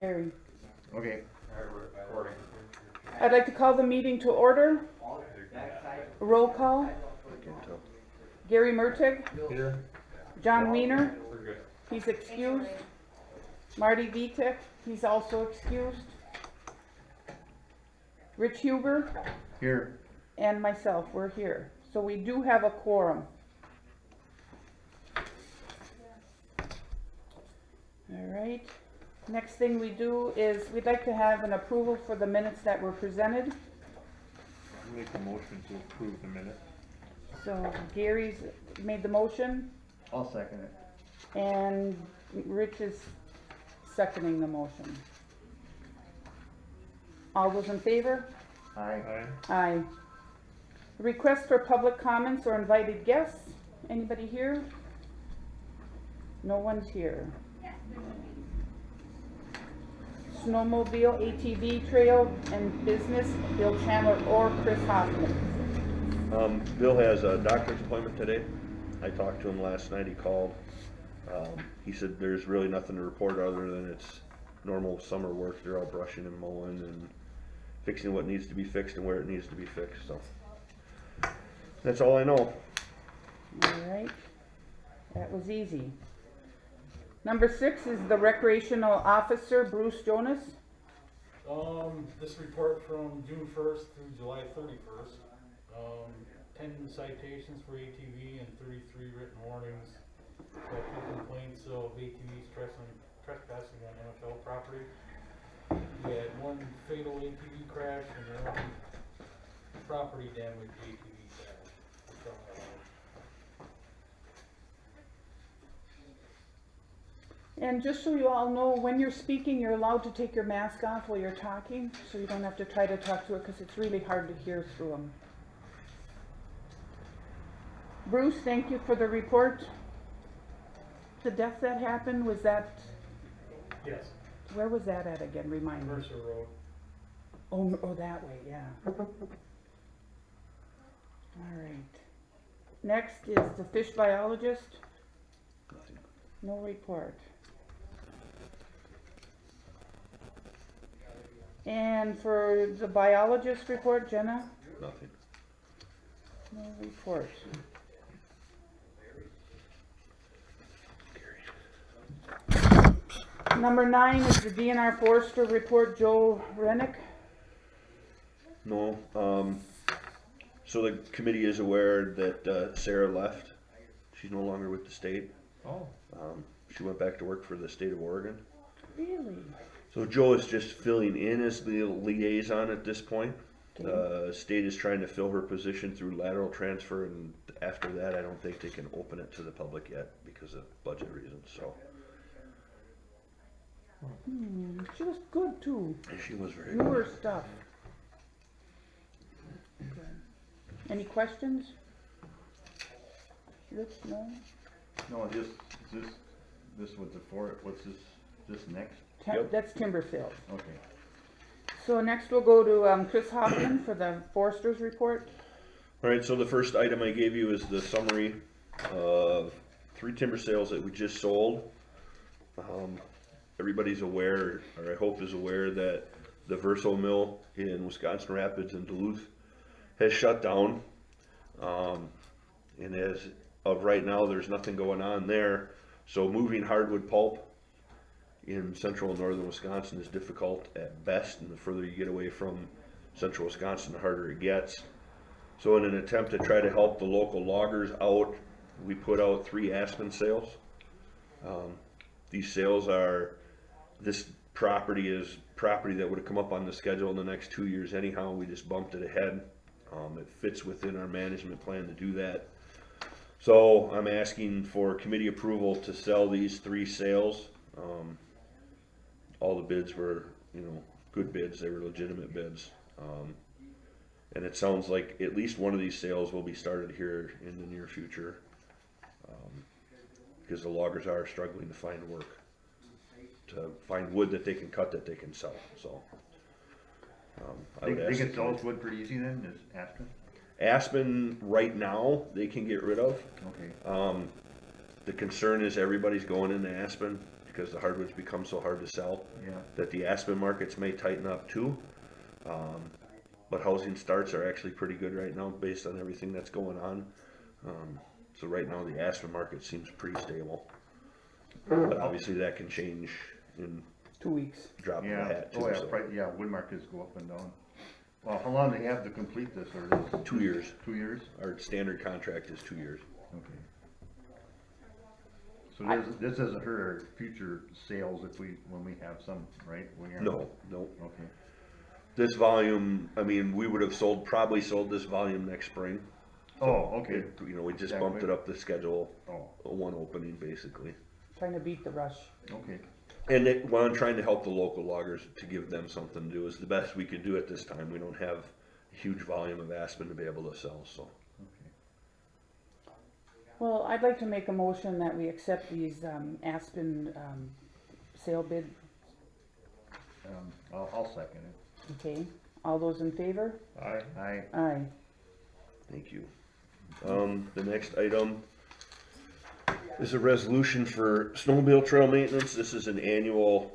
Carried. Okay. I'd like to call the meeting to order. Roll call. Gary Mertig. Here. John Weiner. He's excused. Marty Vitek. He's also excused. Rich Huber Here. and myself, we're here. So we do have a quorum. All right. Next thing we do is we'd like to have an approval for the minutes that were presented. Make a motion to approve the minute. So Gary's made the motion I'll second it. and Rich is seconding the motion. All those in favor? Aye. Aye. Request for public comments or invited guests? Anybody here? No one's here. Snowmobile, ATV trail and business, Bill Chandler or Chris Hoffman. Bill has a doctor's appointment today. I talked to him last night, he called. He said there's really nothing to report other than it's normal summer work. They're out brushing and mowing and fixing what needs to be fixed and where it needs to be fixed, so. That's all I know. Alright, that was easy. Number 6 is the recreational officer, Bruce Jonas. This report from June 1st through July 31st. 10 citations for ATV and 33 written warnings. 2 complaints of ATVs trespassing on NFL property. We had 1 fatal ATV crash and 1 property damage ATV crash. And just so you all know, when you're speaking, you're allowed to take your mask off while you're talking, so you don't have to try to talk to it because it's really hard to hear through them. Bruce, thank you for the report. The death that happened, was that, Yes, where was that at again, remind me? Mercer Road. Oh, that way, yeah. All right. Next is the fish biologist. Nothing. No report. And for the biologist report, Jenna? Nothing. No report. Number 9 is the DNR Forester report, Joe Rennick. No, so the committee is aware that, Sarah left. She's no longer with the state. Oh. She went back to work for the state of Oregon. Really? So Joe is just filling in as the liaison at this point. State is trying to fill her position through lateral transfer, and after that, I don't think they can open it to the public yet because of budget reasons, so. She was good too. She was very Knew good. her stuff. Okay. Any questions? Rich, no? No, this was the what's this next? Yep. That's timber sales. Okay. So next we'll go to Chris Hoffman for the Forester's report. Alright, so the first item I gave you is the summary of 3 timber sales that we just sold. Everybody's aware, or I hope is aware, that the Verso mill in Wisconsin Rapids and Duluth has shut down. And as of right now, there's nothing going on there. So moving hardwood pulp in central and northern Wisconsin is difficult at best, and the further you get away from central Wisconsin, the harder it gets. So in an attempt to try to help the local loggers out, we put out 3 aspen sales. These sales are, this property is property that would have come up on the schedule in the next 2 years anyhow. We just bumped it ahead. It fits within our management plan to do that. So I'm asking for committee approval to sell these 3 sales. All the bids were, good bids. They were legitimate bids. And it sounds like at least one of these sales will be started here in the near future. Because the loggers are struggling to find work, to find wood that they can cut that they can sell, so. I would They ask can the sell committee. wood pretty easy then, is aspen? Aspen, right now, they can get rid of. Okay. The concern is everybody's going into aspen because the hardwoods become so hard to sell. Yeah. That the aspen markets may tighten up too. But housing starts are actually pretty good right now based on everything that's going on. So right now the aspen market seems pretty stable. But obviously that can change in 2 weeks. drop of a Yeah, hat too. oh yeah, So yeah, wood markets go up and down. Well, how long do they have to complete this, or is it 2 years. 2 years? Our standard contract is 2 years. Okay. So this doesn't hurt our future sales if when we have some, right? When you're- No. Okay, This volume, I mean, we would have probably sold this volume next spring. oh, okay, You know, we just That bumped quick? it up the schedule, oh, one opening basically. Trying to beat the rush. okay, And while I'm trying to help the local loggers to give them something to do is the best we could do at this time. We don't have a huge volume of aspen to be able to sell, so. okay. Well, I'd like to make a motion that we accept these aspen sale bid. I'll second it. Okay, all those in favor? Aye. Aye. Thank you. The next item is a resolution for snowmobile trail maintenance. This is an annual,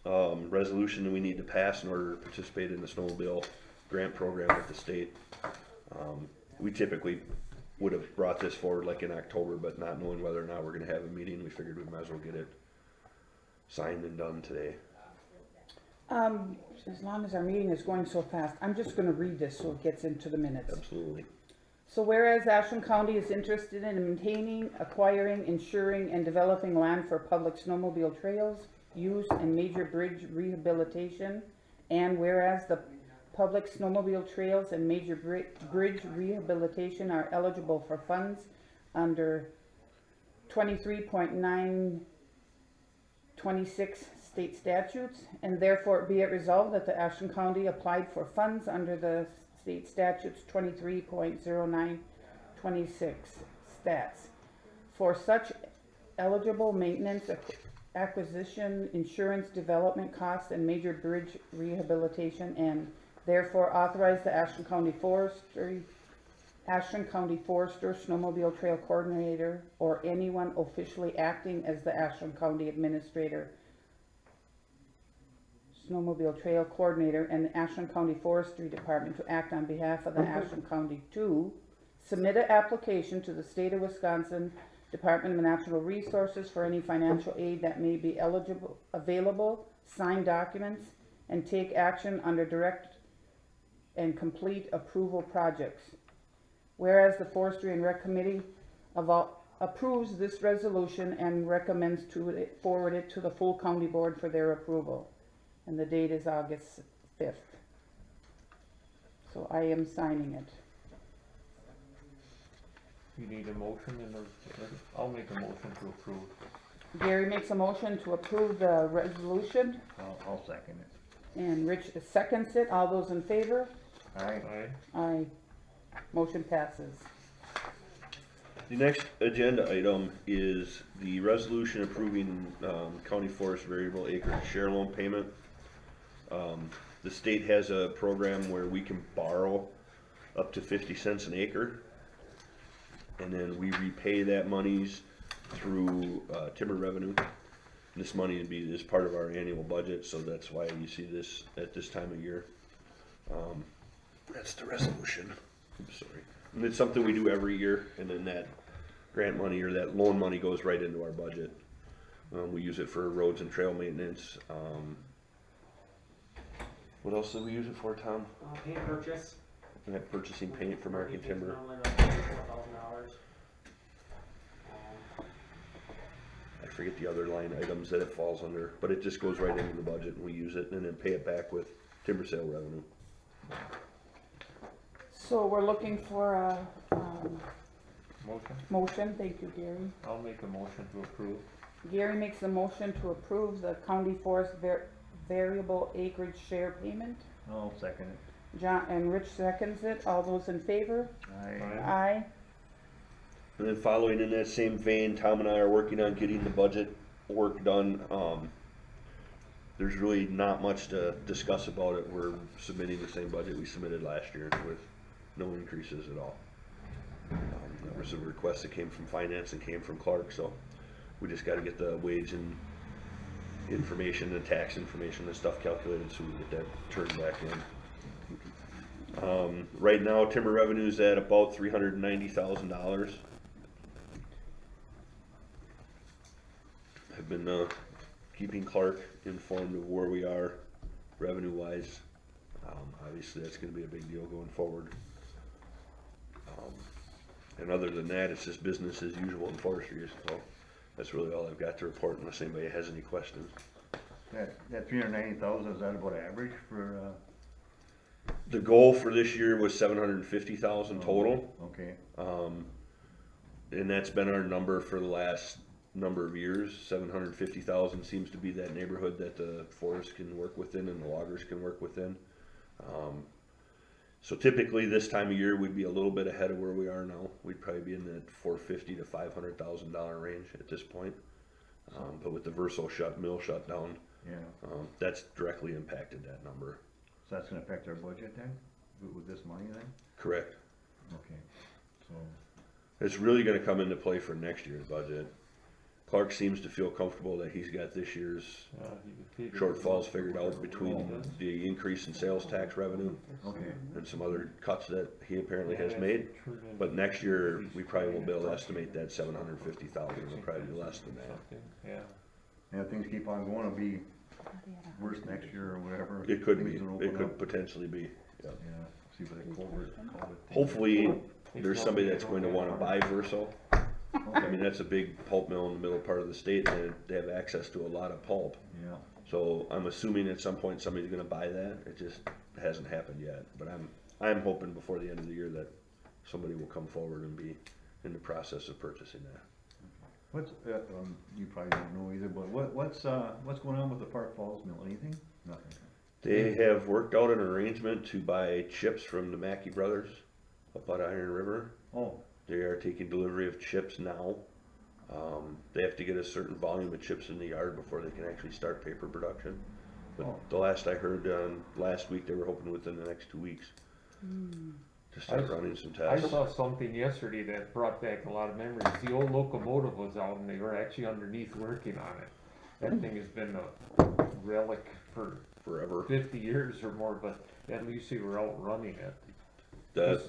resolution that we need to pass in order to participate in the snowmobile grant program with the state. We typically would have brought this forward like in October, but not knowing whether or not we're gonna have a meeting, we figured we might as well get it signed and done today. As long as our meeting is going so fast, I'm just gonna read this so it gets into the minutes. Absolutely. So whereas Ashland County is interested in maintaining, acquiring, insuring, and developing land for public snowmobile trails, use, and major bridge rehabilitation, and whereas the public snowmobile trails and major bridge rehabilitation are eligible for funds under 23.926 state statutes, and therefore be it resolved that the Ashland County applied for funds under the state statutes 23.0926 stats for such eligible maintenance, acquisition, insurance, development costs, and major bridge rehabilitation, and therefore authorize the Ashland County Forestry, Ashland County Forester, Snowmobile Trail Coordinator, or anyone officially acting as the Ashland County Administrator, Snowmobile Trail Coordinator, and the Ashland County Forestry Department to act on behalf of the Ashland County to submit an application to the State of Wisconsin Department of Natural Resources for any financial aid that may be available, sign documents, and take action under direct and complete approval projects. Whereas the Forestry and Rec Committee approves this resolution and recommends to forward it to the full county board for their approval. And the date is August 5th. So I am signing it. You need a motion I'll make a motion to approve. Gary makes a motion to approve the resolution, I'll second it. and Rich seconds it. All those in favor? Aye. Aye. Aye. Motion passes. The next agenda item is the resolution approving county forest variable acre share loan payment. The state has a program where we can borrow up to 50 cents an acre, and then we repay that monies through timber revenue. This money would be as part of our annual budget, so that's why you see this at this time of year. That's the resolution. I'm sorry. And it's something we do every year, and then that grant money or that loan money goes right into our budget. We use it for roads and trail maintenance. What else do we use it for, Tom? Paint purchase. We have purchasing paint for American Timber. Normally about $4,000. I forget the other line items that it falls under, but it just goes right into the budget and we use it and then pay it back with timber sale revenue. So we're looking for a Motion? motion. Thank you, Gary. I'll make a motion to approve. Gary makes a motion to approve the county forest variable acreage share payment. I'll second it. John and Rich seconds it. All those in favor? Aye. Aye. And then following in that same vein, Tom and I are working on getting the budget work done. There's really not much to discuss about it. We're submitting the same budget we submitted last year with no increases at all. There was a request that came from finance and came from Clark, so we just gotta get the wage and information, the tax information, the stuff calculated, so we get that turned back in. Right now, timber revenue's at about $390,000. I've been keeping Clark informed of where we are revenue-wise. Obviously, that's gonna be a big deal going forward. And other than that, it's just business as usual in forestry, so that's really all I've got to report unless anybody has any questions. That 390,000, is that about average for, The goal for this year was 750,000 total, okay, and that's been our number for the last number of years. 750,000 seems to be that neighborhood that the forest can work within and the loggers can work within. So typically this time of year, we'd be a little bit ahead of where we are now. We'd probably be in that $450,000 to $500,000 range at this point. But with the Verso mill shut down, yeah, that's directly impacted that number. so that's gonna affect our budget then, with this money then? Correct. Okay, so, It's really gonna come into play for next year's budget. Clark seems to feel comfortable that he's got this year's shortfalls figured out between the increase in sales tax revenue okay, and some other cuts that he apparently has made. But next year, we probably won't be able to estimate that 750,000, it'll probably be less than that. Yeah. and if things keep on going, it'll be worse next year or whatever. It could be, Things will it open could up. potentially be, yeah. Yeah, see what they culvert. Hopefully, there's somebody that's going to wanna buy Verso. I mean, Okay, that's a big pulp mill in the middle part of the state, and they have access to a lot of pulp. yeah, So I'm assuming at some point somebody's gonna buy that, it just hasn't happened yet, but I'm hoping before the end of the year that somebody will come forward and be in the process of purchasing that. what's, you probably don't know either, but what's going on with the Park Falls mill, anything? Nothing. They have worked out an arrangement to buy chips from the Mackey brothers up at Iron River. Oh, They are taking delivery of chips now. They have to get a certain volume of chips in the yard before they can actually start paper production. But Oh. the last I heard, last week, they were hoping within the next 2 weeks to start running some I tests. saw something yesterday that brought back a lot of memories. The old locomotive was out and they were actually underneath working on it. That thing has been a relic for Forever. 50 years or more, but at least they were out running it.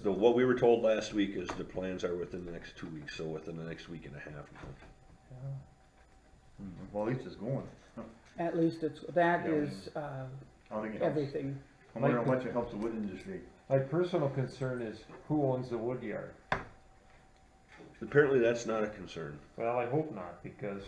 What we were told last week is the plans are within the next 2 weeks, so within the next week and a half. well, at least it's going. At least that Yeah. is, I think it helps. everything. I wonder how much it helps the wood industry. My personal concern is who owns the wood yard? Apparently that's not a concern. Well, I hope not, because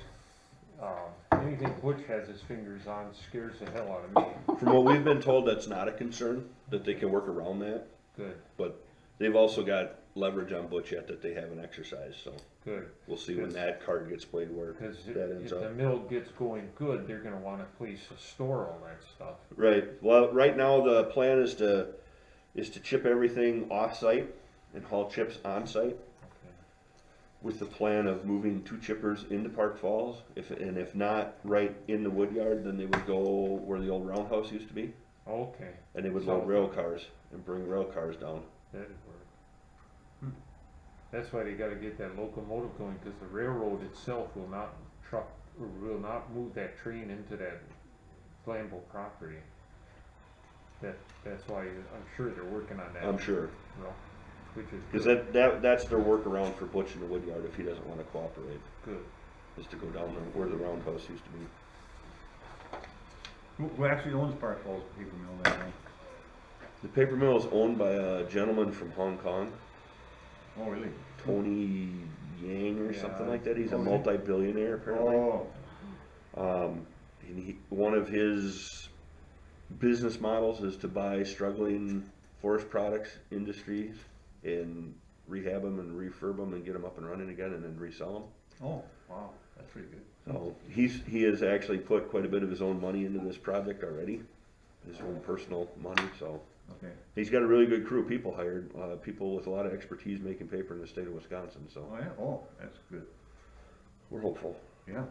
anything Butch has his fingers on scares the hell out of me. From what we've been told, that's not a concern, that they can work around that. Good, But they've also got leverage on Butch yet that they haven't exercised, so good. we'll see when that card gets played where Because that ends if the up. mill gets going good, they're gonna wanna place a store all that stuff. Right, well, right now the plan is to chip everything off-site and haul chips on-site Okay. with the plan of moving 2 chippers into Park Falls. If not right in the wood yard, then they would go where the old roundhouse used to be, Okay, and they would So- load rail cars and bring rail cars down. that'd work. That's why they gotta get that locomotive going, cause the railroad itself will not will not move that train into that Glanville property. That's why I'm sure they're working on that. I'm sure, Well, which is because good. that's their workaround for Butch in the wood yard if he doesn't want to cooperate, Good. is to go down there where the roundhouse used to be. Who actually owns Park Falls paper mill then? The paper mill is owned by a gentleman from Hong Kong, Oh, really? Tony Yang or something Yeah. like that. He's a Oh, is he? multi-billionaire apparently. Oh, And one of his business models is to buy struggling forest products industries and rehab them and refurb them and get them up and running again and then resell them. oh, wow, that's pretty good. So he has actually put quite a bit of his own money into this project already, his own personal money. So Okay, he's got a really good crew of people hired, people with a lot of expertise making paper in the state of Wisconsin. So oh, yeah, oh, that's good, we're hopeful. yeah.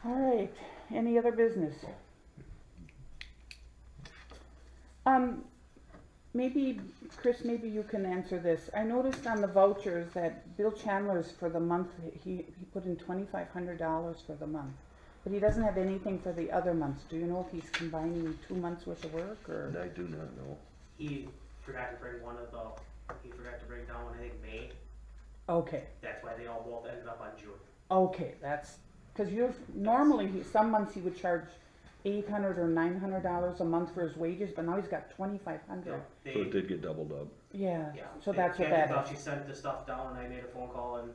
All right, any other business? maybe, Chris, maybe you can answer this. I noticed on the vouchers that Bill Chandler's for the month, he put in $2,500 for the month. But he doesn't have anything for the other months. Do you know if he's combining 2 months worth of work, or? And I do not know. He forgot to bring he forgot to bring down one, I think, May. Okay, That's why they all both ended up on June. okay, that's, cause normally, some months he would charge $800 or $900 a month for his wages, but now he's got $2,500. So So it did get doubled up. Yeah, yeah. so that's what Kathy that thought is. she sent the stuff down and I made a phone call and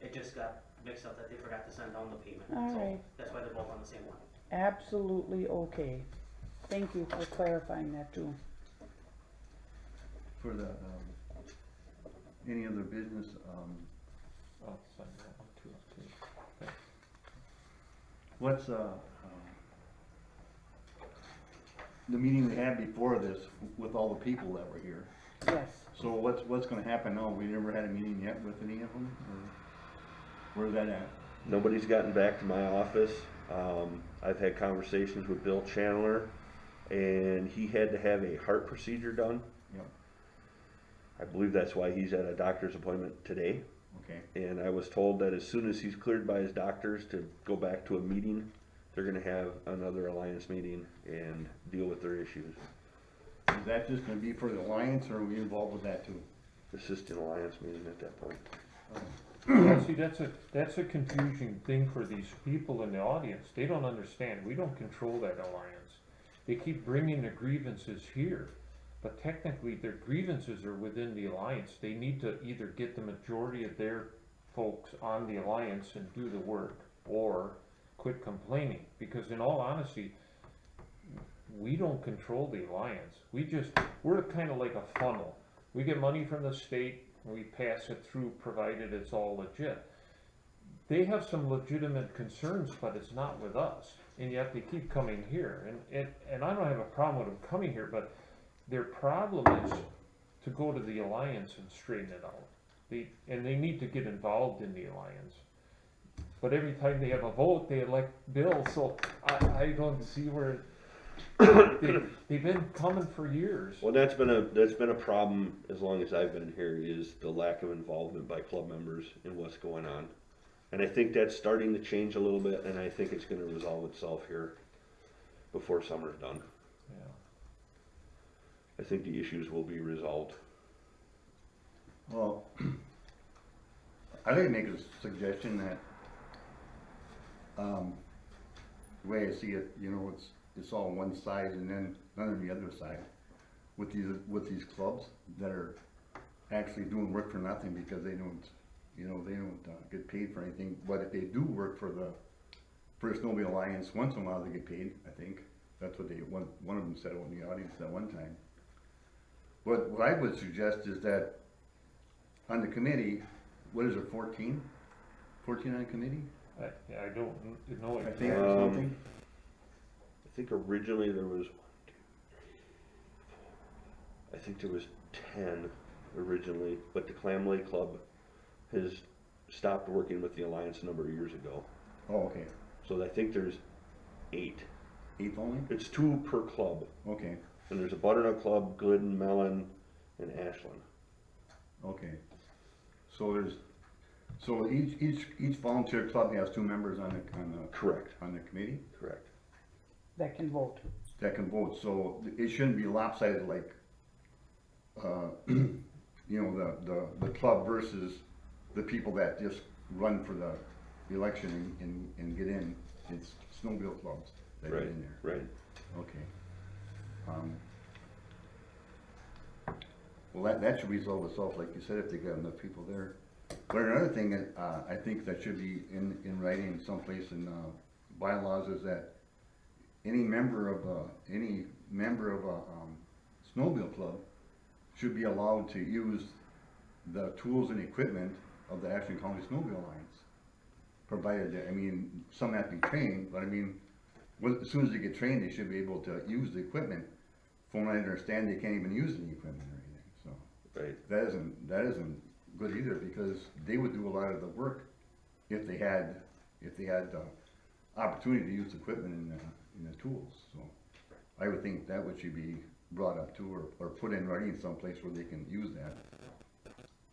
it just got mixed up that they forgot to send down the payment. All So right. that's why they're both on the same one. Absolutely okay. Thank you for clarifying that too. For the, any other business, I'll sign that one too, okay. what's, the meeting we had before this with all the people that were here? Yes. So what's gonna happen now? We never had a meeting yet with any of them, or where's that at? Nobody's gotten back to my office. I've had conversations with Bill Chandler, and he had to have a heart procedure done. Yep, I believe that's why he's at a doctor's appointment today. okay, And I was told that as soon as he's cleared by his doctors to go back to a meeting, they're gonna have another Alliance meeting and deal with their issues. is that just gonna be for the Alliance, or are we involved with that too? Assistant Alliance meeting at that point. Yeah, see, that's a confusing thing for these people in the audience. They don't understand. We don't control that alliance. They keep bringing their grievances here, but technically their grievances are within the alliance. They need to either get the majority of their folks on the alliance and do the work, or quit complaining. Because in all honesty, we don't control the alliance. We're kind of like a funnel. We get money from the state, and we pass it through provided it's all legit. They have some legitimate concerns, but it's not with us, and yet they keep coming here. And I don't have a problem with them coming here, but their problem is to go to the alliance and straighten it out. And they need to get involved in the alliance. But every time they have a vote, they elect Bill, so I don't see where they've been coming for years. Well, that's been a problem as long as I've been here, is the lack of involvement by club members in what's going on. And I think that's starting to change a little bit, and I think it's gonna resolve itself here before summer's done. Yeah. I think the issues will be resolved. Well, I'd like to make a suggestion that, the way I see it, you know, it's all one side and then none on the other side. With these clubs that are actually doing work for nothing because they don't, you know, they don't get paid for anything. But if they do work for the Snowmobile Alliance, once in a while they get paid, I think. That's what one of them said in the audience at one time. But what I would suggest is that on the committee, what is it, 14? 14 on the committee? I don't know. I think, or something. I think originally there was, I think there was 10 originally, but the Clam Lake Club has stopped working with the Alliance a number of years ago. Oh, okay. So I think there's 8. 8 only? It's 2 per club. Okay, And there's a Butternut Club, Glidden, Mellon, and Ashland. okay. So each volunteer club has 2 members on Correct. the committee Correct. That can vote. that can vote. So it shouldn't be lopsided like, you know, the club versus the people that just run for the election and get in. It's snowmobile clubs that get in there. Right. Okay. Well, that should resolve itself, like you said, if they got enough people there. But another thing that I think that should be in writing someplace in bylaws is that any member of a snowmobile club should be allowed to use the tools and equipment of the Ashland County Snowmobile Alliance. Provided that, I mean, some have to be trained, but I mean, as soon as they get trained, they should be able to use the equipment. From what I understand, they can't even use the equipment or anything, so. Right. That isn't good either, because they would do a lot of the work if they had the opportunity to use the equipment and the tools, so. I would think that should be brought up too, or put in writing someplace where they can use that,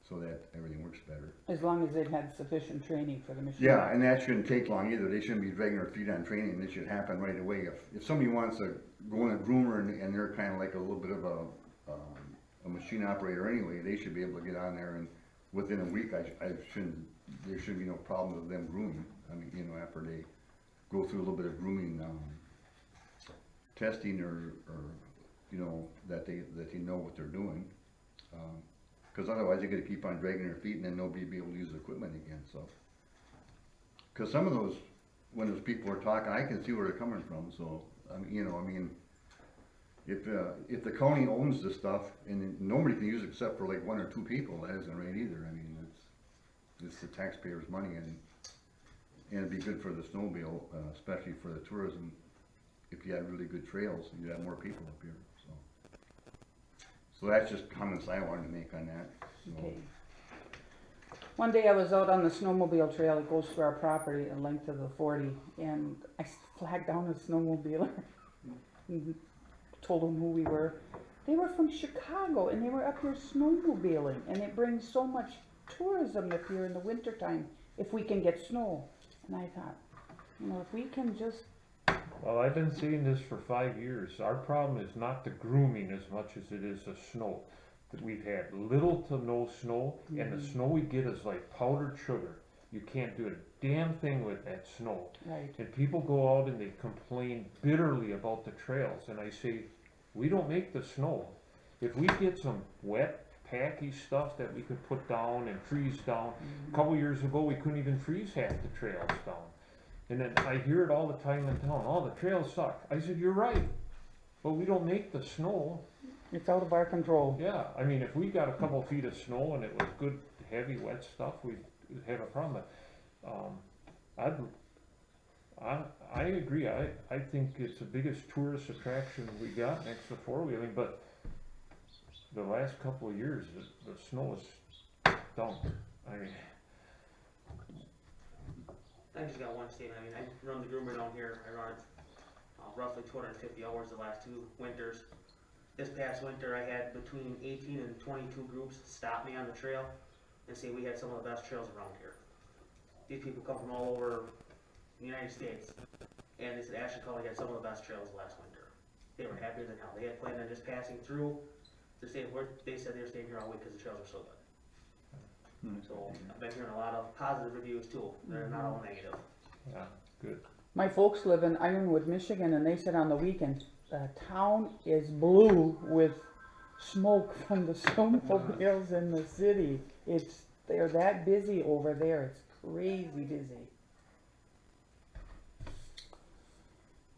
so that everything works better. As long as they've had sufficient training for the machine. Yeah, and that shouldn't take long either, they shouldn't be dragging their feet on training, it should happen right away. If somebody wants to go in a groomer and they're kinda like a little bit of a machine operator anyway, they should be able to get on there and within a week, there shouldn't be no problem with them grooming. I mean, you know, after they go through a little bit of grooming, testing or, you know, that they know what they're doing. Cause otherwise they're gonna keep on dragging their feet and then nobody will be able to use the equipment again, so. Cause some of those, when those people are talking, I can see where they're coming from, so, I mean, if the county owns this stuff and nobody can use it except for like one or two people, that isn't right either. I mean, it's the taxpayers' money and it'd be good for the snowmobile, especially for the tourism. If you had really good trails, you'd have more people up here, so. So that's just comments I wanted to make on that. So. Okay. One day I was out on the snowmobile trail that goes through our property, the length of the 40, and I flagged down a snowmobiler. and told them who we were. They were from Chicago and they were up here snowmobiling, and it brings so much tourism up here in the wintertime if we can get snow. And I thought, you know, if we can just, Well, I've been saying this for 5 years. Our problem is not the grooming as much as it is the snow. That we've had little to no snow, and the snow we get is like powdered sugar. You can't do a damn thing with that snow. right, And people go out and they complain bitterly about the trails, and I say, we don't make the snow. If we get some wet, packy stuff that we could put down and freeze down, a couple years ago we couldn't even freeze half the trails down. And then I hear it all the time in town, oh, the trails suck. I said, you're right, but we don't make the snow. it's out of our control. Yeah, I mean, if we got a couple feet of snow and it was good, heavy, wet stuff, we'd have a problem. But, I agree. I think it's the biggest tourist attraction we got next to four-wheeling, but the last couple of years, the snow is dumped. I mean, I just got one statement. I mean, I run the groomer down here. I run roughly 250 hours the last 2 winters. This past winter, I had between 18 and 22 groups stop me on the trail and say we had some of the best trails around here. These people come from all over the United States, and they said Ashland County had some of the best trails last winter. They were happier than hell. They had planned on just passing through to stay where they said they were staying here all week because the trails are so good. So I've been hearing a lot of positive reviews too. They're not all negative. yeah, good. My folks live in Ironwood, Michigan, and they said on the weekend, the town is blue with smoke from the snowmobiles in the city. They're that busy over there, it's crazy busy.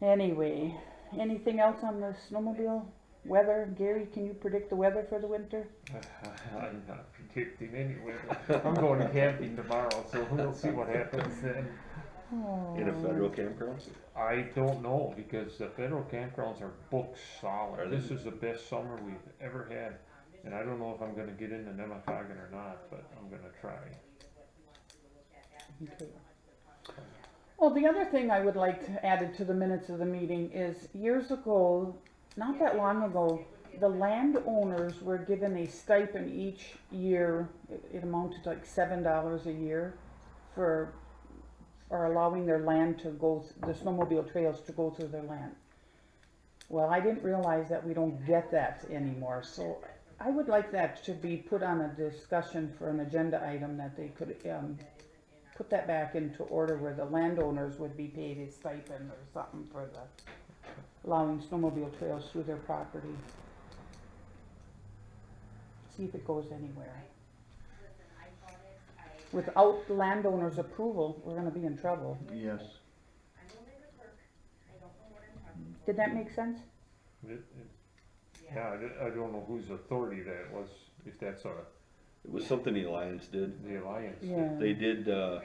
Anyway, anything else on the snowmobile weather? Gary, can you predict the weather for the winter? I'm not predicting anyway. I'm going camping tomorrow, so we'll see what happens then. In a federal campground? I don't know, because the federal campgrounds are booked solid. Are they? This is the best summer we've ever had, and I don't know if I'm gonna get into Nemahagan or not, but I'm gonna try. Okay. Well, the other thing I would like to add to the minutes of the meeting is years ago, not that long ago, the landowners were given a stipend each year. It amounted to like $7 a year for allowing their land to go, the snowmobile trails to go through their land. Well, I didn't realize that we don't get that anymore, so I would like that to be put on a discussion for an agenda item, that they could put that back into order where the landowners would be paid a stipend or something for the allowing snowmobile trails through their property. See if it goes anywhere. Without the landowner's approval, we're gonna be in trouble. Yes. Did that make sense? Yeah, I don't know whose authority that was, if that's It was something the Alliance did. the Alliance. Yeah. They did, I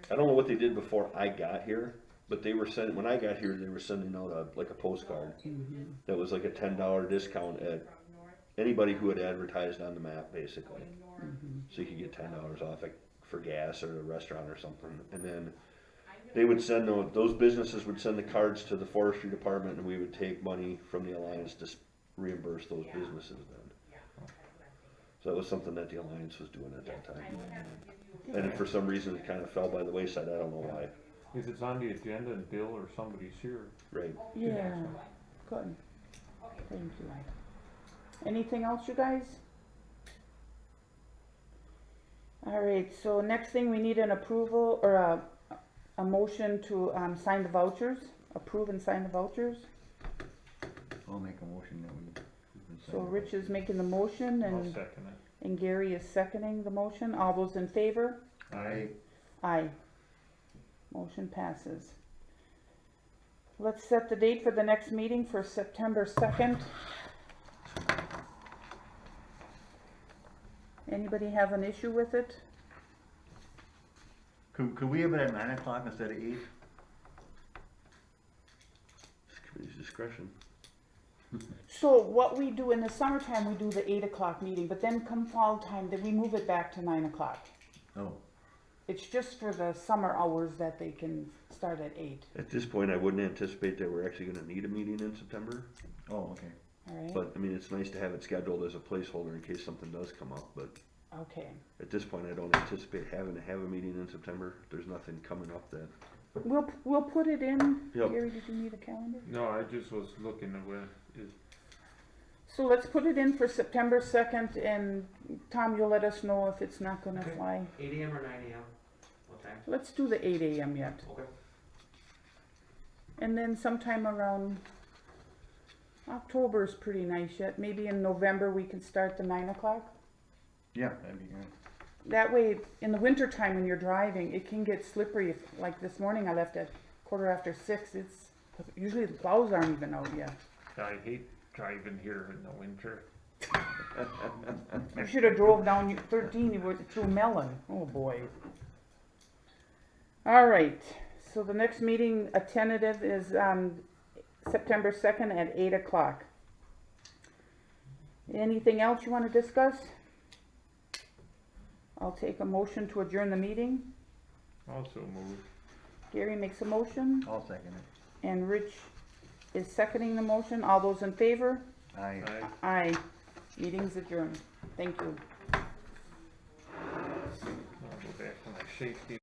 don't know what they did before I got here, but they were sending, when I got here, they were sending out like a postcard. That was like a $10 discount at anybody who had advertised on the map, basically. So you could get $10 off it for gas or a restaurant or something. And then They would send, those businesses would send the cards to the forestry department, and we would take money from the alliance to reimburse those businesses then. So that was something that the alliance was doing at that time. And if for some reason it kind of fell by the wayside, I don't know why. If it's on the agenda and Bill or somebody's here, Right. Yeah, good. Thank you. Anything else, you guys? All right, so next thing, we need an approval or a motion to sign the vouchers, approve and sign the vouchers. I'll make a motion that we. So Rich is making the motion I'll and, second it. and Gary is seconding the motion. All those in favor? Aye. Aye. Motion passes. Let's set the date for the next meeting for September 2nd. Anybody have an issue with it? Could we have it at 9 o'clock instead of 8? It's committee's discretion. So what we do in the summertime, we do the 8 o'clock meeting, but then come fall time, then we move it back to 9 o'clock. Oh. It's just for the summer hours that they can start at 8, At this point, I wouldn't anticipate that we're actually gonna need a meeting in September, Oh, okay. all right? but I mean, it's nice to have it scheduled as a placeholder in case something does come up, but Okay. at this point, I don't anticipate having to have a meeting in September. There's nothing coming up that, We'll put it in. Yep. Gary, did you need a calendar? No, I just was looking at where, So let's put it in for September 2nd, and Tom, you'll let us know if it's not gonna fly. 8 AM or 9 AM? What time? Let's do the 8 AM yet. Okay. And then sometime around October is pretty nice yet. Maybe in November we can start the 9 o'clock. Yeah, that'd be good. That way, in the winter time when you're driving, it can get slippery. If, like this morning, I left at 6:15. It's usually the plows aren't even out yet. I hate driving here in the winter. You should have drove down 13. You went through Mellon. Oh boy. All right. So the next meeting, a tentative, is September 2nd at 8 o'clock. Anything else you want to discuss? I'll take a motion to adjourn the meeting. Also moved. Gary makes a motion, I'll second it. and Rich is seconding the motion. All those in favor? Aye. Aye. Meeting's adjourned. Thank you. I'll go back to my safety.